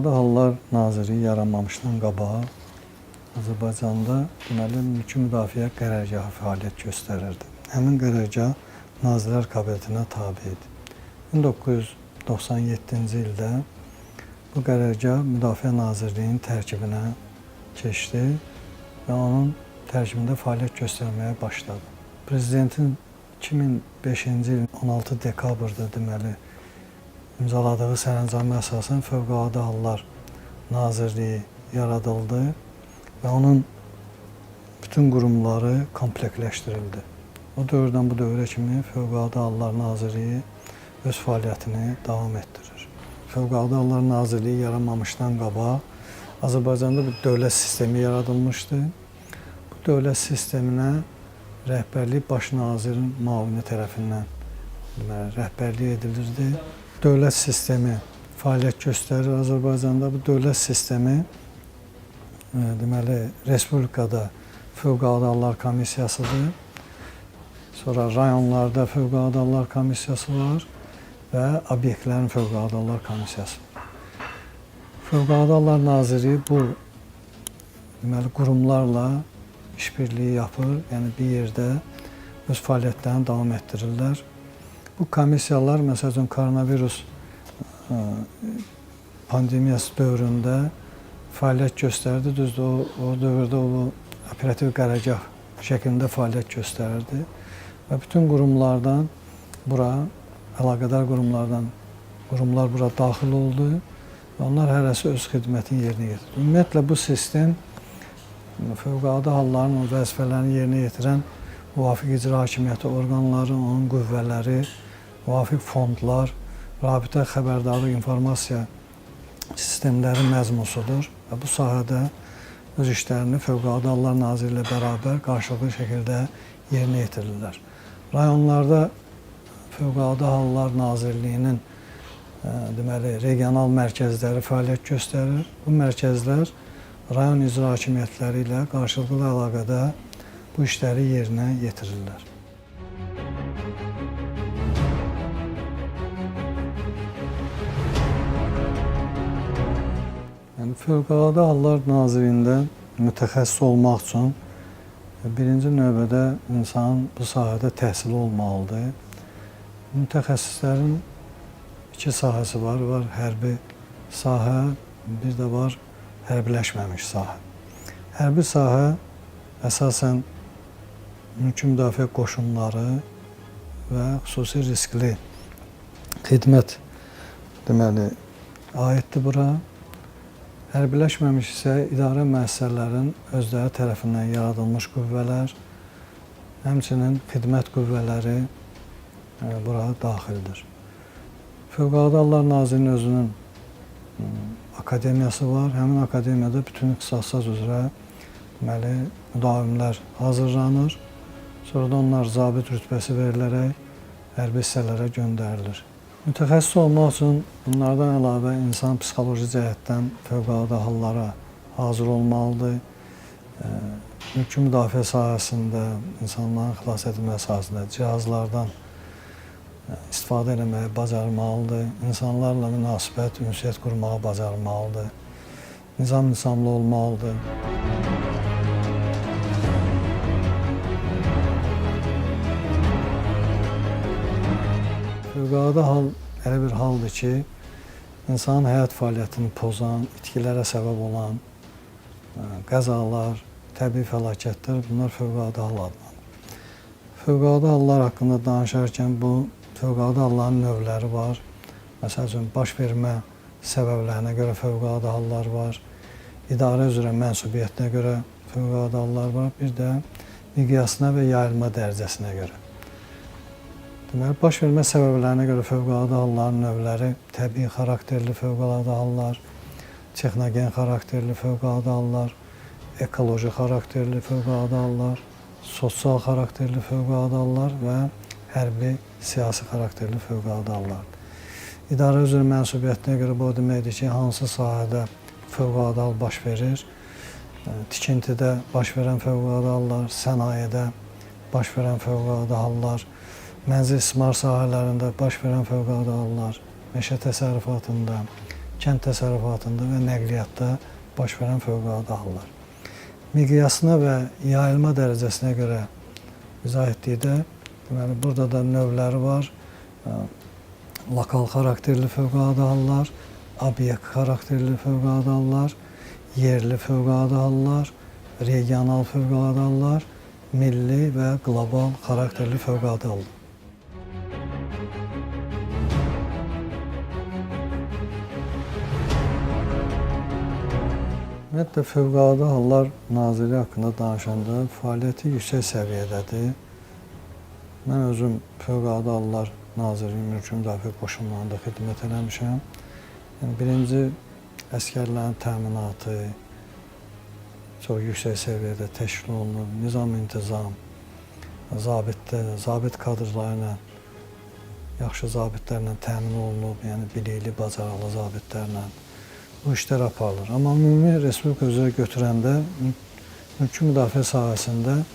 Fövqəladə Hallar Nazirliyi yaranmamışdan qabaq Azərbaycanda deməli mülki müdafiə qərargahı fəaliyyət göstərirdi. Həmin qərargah Nazirlər Kabinetinə tabe idi. 1997-ci ildə bu qərargah Müdafiə Nazirliyinin tərkibinə keçdi və onun tərkibində fəaliyyət göstərməyə başladı. Prezidentin 2005-ci il 16 dekabrda deməli imzaladığı sərəncama əsasən Fövqəladə Hallar Nazirliyi yaradıldı və onun bütün qurumları komplektləşdirildi. O dövrdən bu dövrə kimi Fövqəladə Hallar Nazirliyi öz fəaliyyətini davam etdirir. Fövqəladə Hallar Nazirliyi yaranmamışdan qabaq Azərbaycanda bir dövlət sistemi yaradılmışdı. Bu dövlət sisteminə rəhbərlik baş nazirin müavini tərəfindən rəhbərlik edilirdi. Dövlət sistemi fəaliyyət göstərir Azərbaycanda. Bu dövlət sistemi deməli Respublikada Fövqəladə Hallar Komissiyasıdır. Sonra rayonlarda Fövqəladə Hallar Komissiyası var və obyektlərin Fövqəladə Hallar Komissiyası var. Fövqəladə Hallar Naziri bu deməli qurumlarla işbirliyi yapır, yəni bir yerdə öz fəaliyyətlərini davam etdirirlər. Bu komissiyalar məsəl üçün koronavirus pandemiyası dövründə fəaliyyət göstərdi. Düzdür, o dövrdə o operativ qərargah şəklində fəaliyyət göstərirdi və bütün qurumlardan bura, əlaqədar qurumlar bura daxil oldu və onlar hərəsi öz xidmətini yerinə yetirdi. Ümumiyyətlə bu sistem Fövqəladə Halların vəzifələrini yerinə yetirən müvafiq icra hakimiyyəti orqanları, onun qüvvələri, müvafiq fondlar, rabitə xəbərdarlıq informasiya sistemləri məzmunsudur və bu sahədə öz işlərini Fövqəladə Hallar Naziri ilə bərabər qarşılıqlı şəkildə yerinə yetirirlər. Rayonlarda Fövqəladə Hallar Nazirliyinin deməli regional mərkəzləri fəaliyyət göstərir. Bu mərkəzlər rayon icra hakimiyyətləri ilə qarşılıqlı əlaqədə bu işləri yerinə yetirirlər. Yəni Fövqəladə Hallar Nazirliyində mütəxəssis olmaq üçün birinci növbədə insanın bu sahədə təhsili olmalıdır. Mütəxəssislərin iki sahəsi var. Var hərbi sahə, bir də var hərbiləşməmiş sahə. Hərbi sahə əsasən mülki müdafiə qoşunları və xüsusi riskli xidmət deməli aiddir bura. Hərbiləşməmiş isə idarə müəssisələrin özləri tərəfindən yaradılmış qüvvələr, həmçinin xidmət qüvvələri bura daxildir. Fövqəladə Hallar Nazirinin özünün akademiyası var. Həmin akademiyada bütün ixtisaslar üzrə deməli müdavimlər hazırlanır. Sonra da onlar zabit rütbəsi verilərək hərbi hissələrə göndərilir. Mütəxəssis olmaq üçün bunlardan əlavə insan psixoloji cəhətdən fövqəladə hallara hazır olmalıdır. Mülki müdafiə sahəsində, insanların xilas edilmə sahəsində cihazlardan istifadə etməyi bacarmalıdır. İnsanlarla münasibət, ünsiyyət qurmağı bacarmalıdır. Nizam-nizamlı olmalıdır. Fövqəladə hal elə bir haldır ki, insanın həyat fəaliyyətini pozan, itkilərə səbəb olan qəzalar, təbii fəlakətlər, bunlar fövqəladə hal adlanır. Fövqəladə hallar haqqında danışarkən bu fövqəladə halların növləri var. Məsəl üçün, baş vermə səbəblərinə görə fövqəladə hallar var. İdarə üzrə mənsubiyyətinə görə fövqəladə hallar var. Bir də miqyasına və yayılma dərəcəsinə görə. Deməli, baş vermə səbəblərinə görə fövqəladə halların növləri təbii xarakterli fövqəladə hallar, texnogen xarakterli fövqəladə hallar, ekoloji xarakterli fövqəladə hallar, sosial xarakterli fövqəladə hallar və hərbi siyasi xarakterli fövqəladə hallar. İdarə üzrə mənsubiyyətinə görə bu deməkdir ki, hansı sahədə fövqəladə hal baş verir, tikintidə baş verən fövqəladə hallar, sənayedə baş verən fövqəladə hallar, mənzil istismar sahələrində baş verən fövqəladə hallar, meşə təsərrüfatında, kənd təsərrüfatında və nəqliyyatda baş verən fövqəladə hallar. Miqyasına və yayılma dərəcəsinə görə izah etdikdə, deməli, burada da növləri var. Lokal xarakterli fövqəladə hallar, obyekt xarakterli fövqəladə hallar, yerli fövqəladə hallar, regional fövqəladə hallar, milli və qlobal xarakterli fövqəladə hallar. Ümumiyyətlə, Fövqəladə Hallar Nazirliyi haqqında danışanda fəaliyyəti yüksək səviyyədədir. Mən özüm Fövqəladə Hallar Nazirliyi Mülki Müdafiə Qoşunlarında xidmət eləmişəm. Yəni, birinci, əsgərlərin təminatı çox yüksək səviyyədə təşkil olunur. Nizam-intizam, zabit kadrları ilə, yaxşı zabitlərlə təmin olunub, yəni bilikli, bacarıqlı zabitlərlə bu işlər aparılır. Amma ümumi Respublika üzrə götürəndə mülki müdafiə sahəsində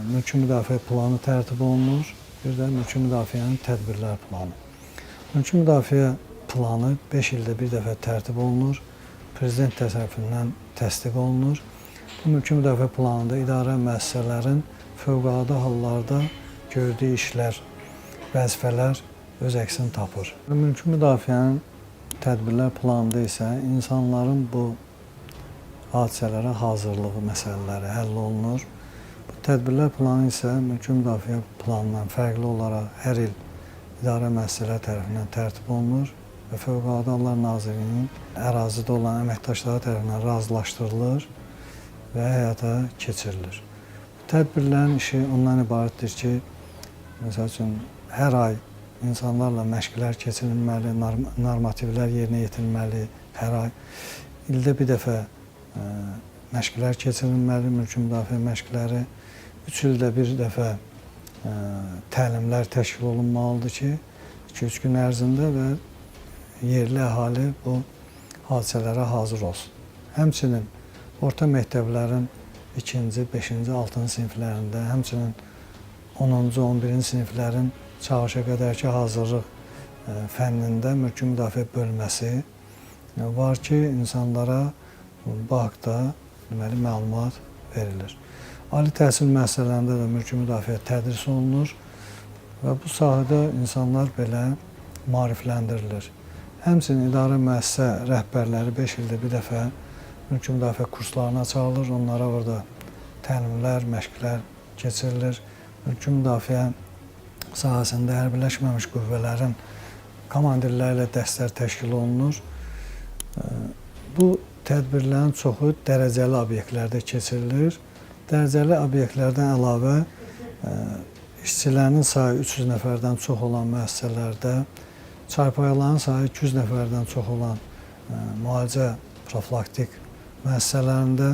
mülki müdafiə planı tərtib olunur, bir də mülki müdafiənin tədbirlər planı. Mülki müdafiə planı 5 ildə bir dəfə tərtib olunur, Prezident tərəfindən təsdiq olunur. Bu mülki müdafiə planında idarə müəssisələrin fövqəladə hallarda gördüyü işlər, vəzifələr öz əksini tapır. Mülki müdafiənin tədbirlər planında isə insanların bu hadisələrə hazırlığı məsələləri həll olunur. Bu tədbirlər planı isə mülki müdafiə planından fərqli olaraq hər il idarə müəssisələri tərəfindən tərtib olunur və Fövqəladə Hallar Nazirliyinin ərazidə olan əməkdaşları tərəfindən razılaşdırılır və həyata keçirilir. Bu tədbirlərin işi ondan ibarətdir ki, məsəl üçün, hər ay insanlarla məşqlər keçirilməli, normativlər yerinə yetirilməli, hər ay. İldə bir dəfə məşqlər keçirilməli, mülki müdafiə məşqləri. 3 ildə bir dəfə təlimlər təşkil olunmalıdır ki, 2-3 gün ərzində və yerli əhali bu hadisələrə hazır olsun. Həmçinin orta məktəblərin 2-ci, 5-ci, 6-cı siniflərində, həmçinin 10-cu, 11-ci siniflərin çağırışa qədərki hazırlıq fənnində mülki müdafiə bölməsi var ki, insanlara bu haqda məlumat verilir. Ali təhsil müəssisələrində də mülki müdafiə tədris olunur və bu sahədə insanlar belə maarifləndirilir. Həmçinin idarə müəssisə rəhbərləri 5 ildə bir dəfə mülki müdafiə kurslarına çağırılır, onlara orada təlimlər, məşqlər keçirilir. Mülki müdafiə sahəsində hərbiləşməmiş qüvvələrin komandirləri ilə dəstələr təşkil olunur. Bu tədbirlərin çoxu dərəcəli obyektlərdə keçirilir. Dərəcəli obyektlərdən əlavə işçilərinin sayı 300 nəfərdən çox olan müəssisələrdə, çarpayıların sayı 200 nəfərdən çox olan müalicə profilaktik müəssisələrində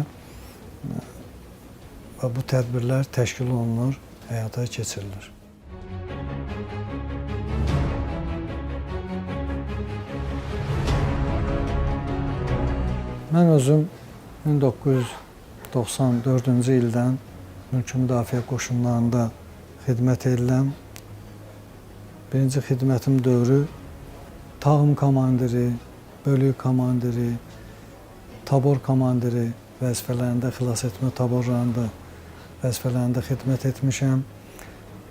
və bu tədbirlər təşkil olunur, həyata keçirilir. Mən özüm 1994-cü ildən mülki müdafiə qoşunlarında xidmət edirəm. Birinci xidmətim dövrü tağım komandiri, bölük komandiri, tabor komandiri vəzifələrində, xilas etmə taborlarında vəzifələrində xidmət etmişəm.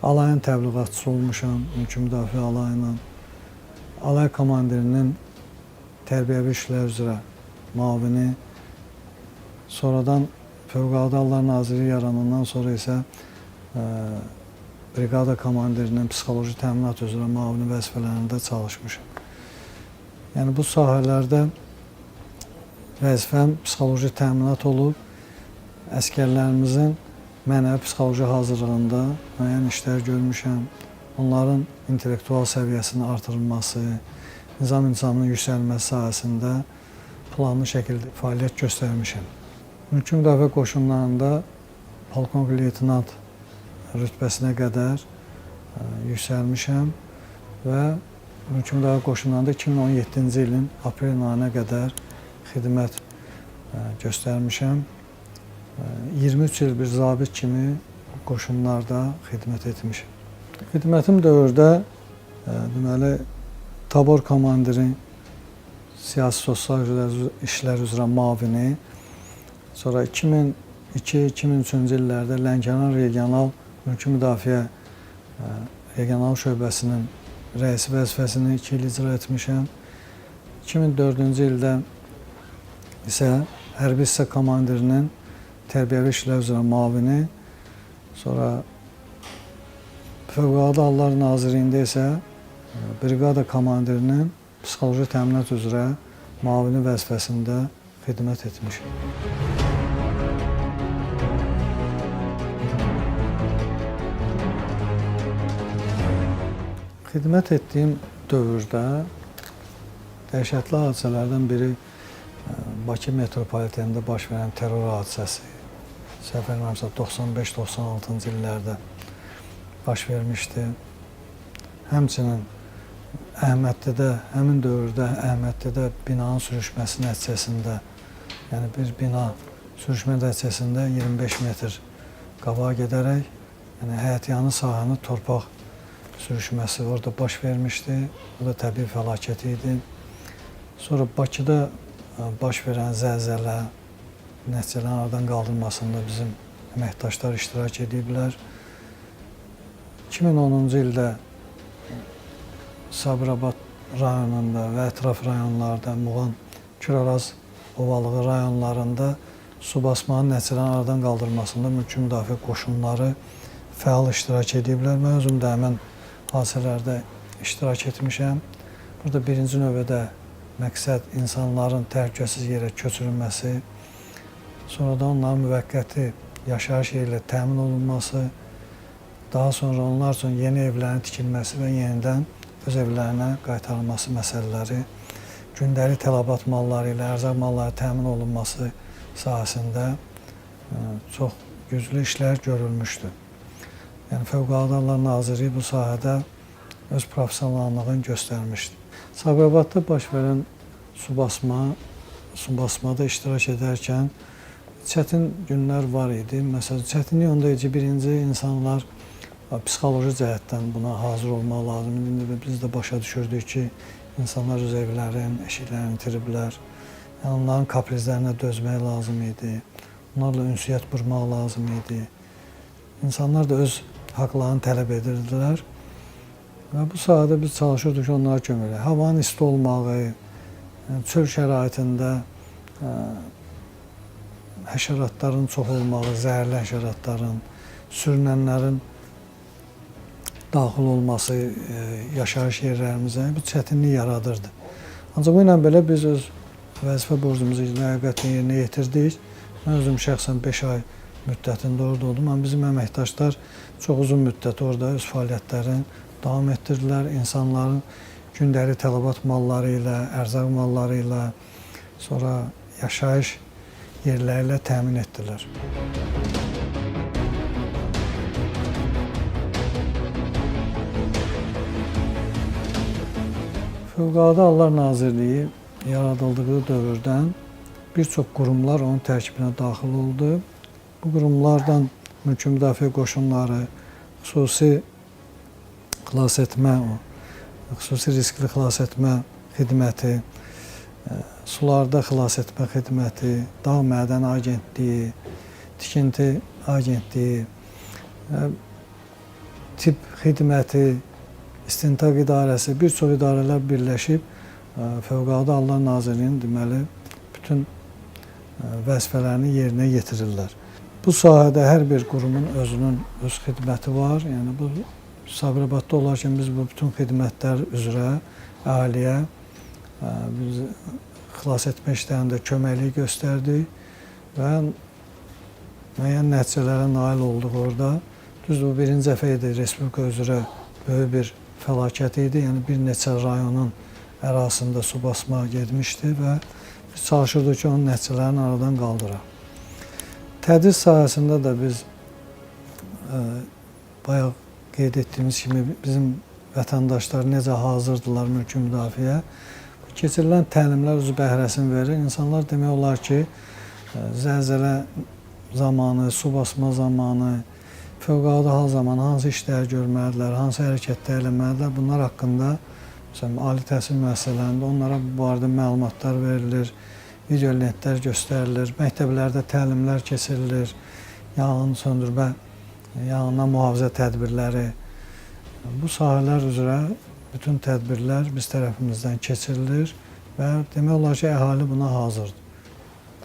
Alayın təbliğatçısı olmuşam, mülki müdafiə alayının. Alay komandirinin tərbiyəvi işlər üzrə müavini, sonradan Fövqəladə Hallar Nazirliyi yaranandan sonra isə briqada komandirinin psixoloji təminat üzrə müavini vəzifələrində çalışmışam. Yəni, bu sahələrdə vəzifəm psixoloji təminat olub, əsgərlərimizin mənəvi psixoloji hazırlığında müəyyən işlər görmüşəm. Onların intellektual səviyyəsinin artırılması, nizam-intizamının yüksəlməsi sahəsində planlı şəkildə fəaliyyət göstərmişəm. Mülki müdafiə qoşunlarında polkovnik leytenant rütbəsinə qədər yüksəlmişəm və mülki müdafiə qoşunlarında 2017-ci ilin aprel ayına qədər xidmət göstərmişəm. 23 il bir zabit kimi qoşunlarda xidmət etmişəm. Xidmətim dövrdə deməli tabor komandiri siyasi sosial işlər üzrə müavini, sonra 2002-2003-cü illərdə Lənkəran Regional Mülki Müdafiə Regional Şöbəsinin rəisi vəzifəsini 2 il icra etmişəm. 2004-cü ildə isə hərbi hissə komandirinin tərbiyəvi işlər üzrə müavini, sonra Fövqəladə Hallar Nazirliyində isə briqada komandirinin psixoloji təminat üzrə müavini vəzifəsində xidmət etmişəm. Xidmət etdiyim dövrdə dəhşətli hadisələrdən biri Bakı metropolitenində baş verən terror hadisəsi. Səhv etmirəmsə 95-96-cı illərdə baş vermişdi. Həmçinin Əhmədlidə, həmin dövrdə Əhmədlidə binanın sürüşməsi nəticəsində, yəni bir bina sürüşmə nəticəsində 25 metr qabağa gedərək, yəni həyətyanı sahəni torpaq sürüşməsi orada baş vermişdi. Bu da təbii fəlakət idi. Sonra Bakıda baş verən zəlzələ, nəticələrin aradan qaldırılmasında bizim əməkdaşlar iştirak ediblər. 2010-cu ildə Sabirabad rayonunda və ətraf rayonlarda, Muğan, Küraraz, Ovalığı rayonlarında su basmanın nəticələrin aradan qaldırılmasında mülki müdafiə qoşunları fəal iştirak ediblər. Mən özüm də həmin hadisələrdə iştirak etmişəm. Burada birinci növbədə məqsəd insanların təhlükəsiz yerə köçürülməsi, sonra da onların müvəqqəti yaşayış yerlə təmin olunması, daha sonra onlar üçün yeni evlərin tikilməsi və yenidən öz evlərinə qaytarılması məsələləri, gündəlik tələbat malları ilə ərzaq malları təmin olunması sahəsində çox güclü işlər görülmüşdür. Yəni Fövqəladə Hallar Nazirliyi bu sahədə öz professionallığını göstərmişdir. Sabirabadda baş verən su basmada iştirak edərkən çətin günlər var idi. Məsələn, çətinlik onda idi, birinci insanlar psixoloji cəhətdən buna hazır olmaq lazımdır. İndi biz də başa düşürdük ki, insanlar öz evlərin, eşiklərini itiriblər. Yəni, onların kaprizlərinə dözmək lazım idi. Onlarla ünsiyyət qurmaq lazım idi. İnsanlar da öz haqlarını tələb edirdilər. Və bu sahədə biz çalışırdıq ki, onlara kömək edək. Havanın isti olmağı, çöl şəraitində həşəratların çox olmağı, zəhərli həşəratların, sürünənlərin daxil olması yaşayış yerlərimizə bir çətinlik yaradırdı. Ancaq bu ilə belə biz öz vəzifə borcumuzu ləyaqətlə yerinə yetirdik. Mən özüm şəxsən 5 ay müddətində orada oldum. Amma bizim əməkdaşlar çox uzun müddət orada öz fəaliyyətlərini davam etdirdilər. İnsanların gündəlik tələbat malları ilə, ərzaq malları ilə, sonra yaşayış yerləri ilə təmin etdilər. Fövqəladə Hallar Nazirliyi yaradıldığı dövrdən bir çox qurumlar onun tərkibinə daxil oldu. Bu qurumlardan mülki müdafiə qoşunları, xüsusi riskli xilas etmə xidməti, sularda xilas etmə xidməti, dağ mədən agentliyi, tikinti agentliyi, tibb xidməti, istintaq idarəsi, bir çox idarələr birləşib Fövqəladə Hallar Nazirliyinin deməli bütün vəzifələrini yerinə yetirirlər. Bu sahədə hər bir qurumun özünün öz xidməti var. Yəni bu Sabirabadda olarkən biz bu bütün xidmətlər üzrə əhaliyə biz xilas etmə işlərində köməklik göstərdik və müəyyən nəticələrə nail olduq orada. Düzdür, bu birinci dəfə idi Respublika üzrə böyük bir fəlakət idi. Yəni bir neçə rayonun ərazisində su basma getmişdi və biz çalışırdıq ki, onun nəticələrini aradan qaldıraq. Tədris sahəsində də biz bayaq qeyd etdiyimiz kimi bizim vətəndaşlar necə hazırdılar mülki müdafiəyə. Keçirilən təlimlər özü bəhrəsini verir. İnsanlar demək olar ki, zəlzələ zamanı, su basma zamanı, fövqəladə hal zamanı hansı işlər görməlidirlər, hansı hərəkətlər eləməlidirlər, bunlar haqqında Məsələn, ali təhsil müəssisələrində onlara bu barədə məlumatlar verilir, video lentlər göstərilir, məktəblərdə təlimlər keçirilir, yanğın söndürmə, yanğından mühafizə tədbirləri. Bu sahələr üzrə bütün tədbirlər biz tərəfimizdən keçirilir və demək olar ki, əhali buna hazırdır.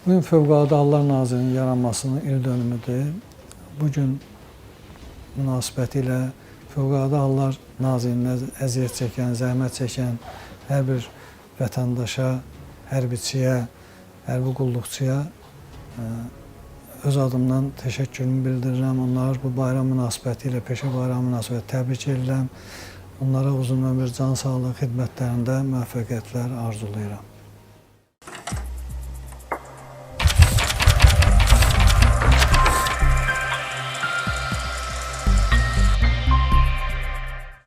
Bugün Fövqəladə Hallar Nazirliyinin yaranmasının ildönümüdür. Bugün münasibətilə Fövqəladə Hallar Nazirliyində əziyyət çəkən, zəhmət çəkən hər bir vətəndaşa, hərbiçiyə, hərbi qulluqçuya öz adımdan təşəkkürümü bildirirəm. Onları bu bayram münasibətilə, peşə bayramı münasibətilə təbrik edirəm. Onlara uzun ömür, can sağlığı xidmətlərində müvəffəqiyyətlər arzulayıram.